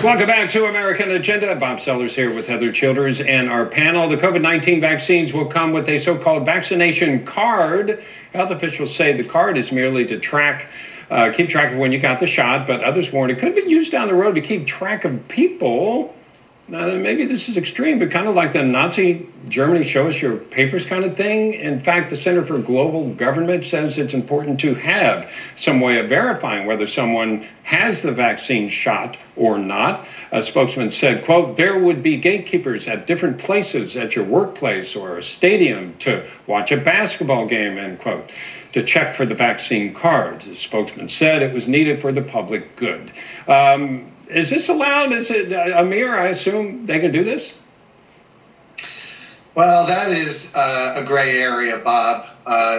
Welcome back to American Agenda. Bob Sellers here with Heather Childers and our panel. The COVID-19 vaccines will come with a so-called vaccination card. Health officials say the card is merely to keep track of when you got the shot, but others warn it could be used down the road to keep track of people. Now, maybe this is extreme, but kind of like the Nazi Germany show us your papers kind of thing. In fact, the Center for Global Government says it's important to have some way of verifying whether someone has the vaccine shot or not. A spokesman said, quote, there would be gatekeepers at different places at your workplace or a stadium to watch a basketball game, end quote, to check for the vaccine cards. The spokesman said it was needed for the public good. Is this allowed? Is it, Amir, I assume they can do this? Well, that is a gray area, Bob,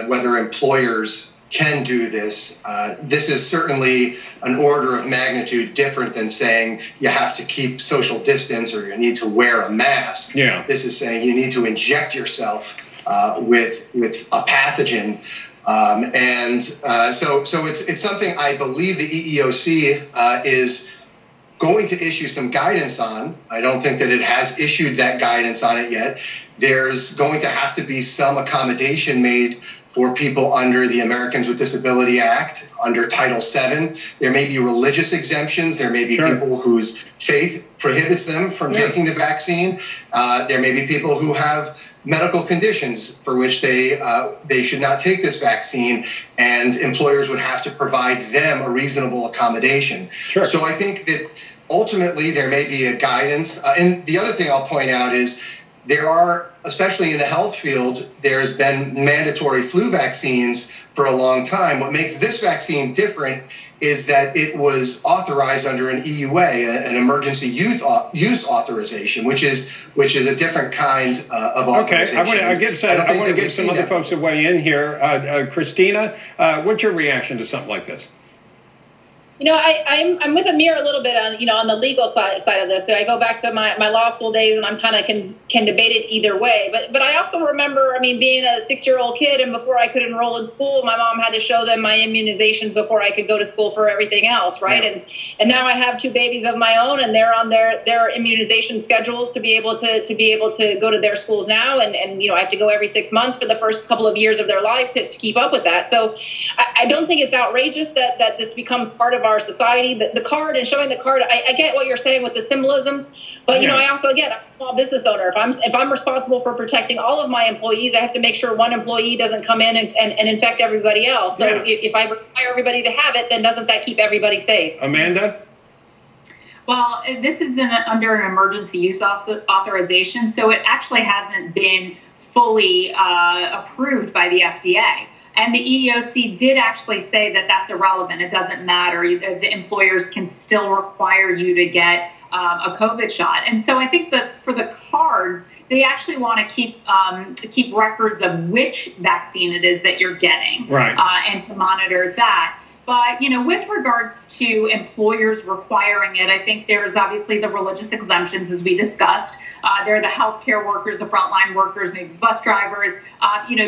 whether employers can do this. This is certainly an order of magnitude different than saying you have to keep social distance or you need to wear a mask. Yeah. This is saying you need to inject yourself with a pathogen. So it's something I believe the EEOC is going to issue some guidance on. I don't think that it has issued that guidance on it yet. There's going to have to be some accommodation made for people under the Americans with Disability Act, under Title VII. There may be religious exemptions. There may be people whose faith prohibits them from taking the vaccine. There may be people who have medical conditions for which they should not take this vaccine, and employers would have to provide them a reasonable accommodation. Sure. So I think that ultimately there may be a guidance. And the other thing I'll point out is there are, especially in the health field, there's been mandatory flu vaccines for a long time. What makes this vaccine different is that it was authorized under an EUA, an emergency use authorization, which is a different kind of authorization. Okay, I want to give some other folks to weigh in here. Christina, what's your reaction to something like this? You know, I'm with Amir a little bit on the legal side of this. So I go back to my law school days, and I'm kind of can debate it either way. But I also remember, being a 6-year-old kid, and before I could enroll in school, my mom had to show them my immunizations before I could go to school for everything else, right? Yeah. And now I have 2 babies of my own, and they're on their immunization schedules to be able to go to their schools now, and I have to go every 6 months for the first couple of years of their life to keep up with that. So I don't think it's outrageous that this becomes part of our society. The card and showing the card, I get what you're saying with the symbolism, but I also, again, I'm a small business owner. If I'm responsible for protecting all of my employees, I have to make sure one employee doesn't come in and infect everybody else. So if I require everybody to have it, then doesn't that keep everybody safe? Amanda? Well, this is under an emergency use authorization, so it actually hasn't been fully approved by the FDA. And the EEOC did actually say that that's irrelevant. It doesn't matter. The employers can still require you to get a COVID shot. And so I think that for the cards, they actually want to keep records of which vaccine it is that you're getting, right, and to monitor that. But, with regards to employers requiring it, I think there's obviously the religious exemptions, as we discussed. There are the healthcare workers, the frontline workers, maybe bus drivers,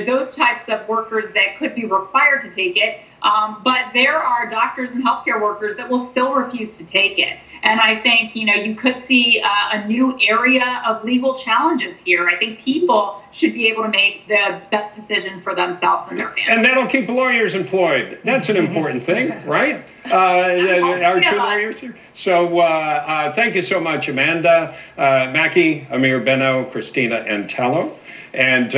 those types of workers that could be required to take it. But there are doctors and healthcare workers that will still refuse to take it. And I think, you could see a new area of legal challenges here. I think people should be able to make the best decision for themselves and their families. And that'll keep lawyers employed. That's an important thing, right? Our 2 lawyers here. So thank you so much, Amanda Makki, Amir Benno, Christina Antello. And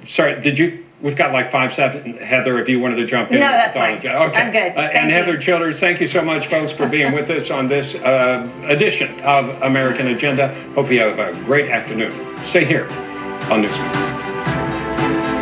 sorry, we've got like 5 seconds. Heather, if you wanted to jump in. No, that's fine. Okay. I'm good. And Heather Childers, thank you so much, folks, for being with us on this edition of American Agenda. Hope you have a great afternoon. Stay here on Newsmax.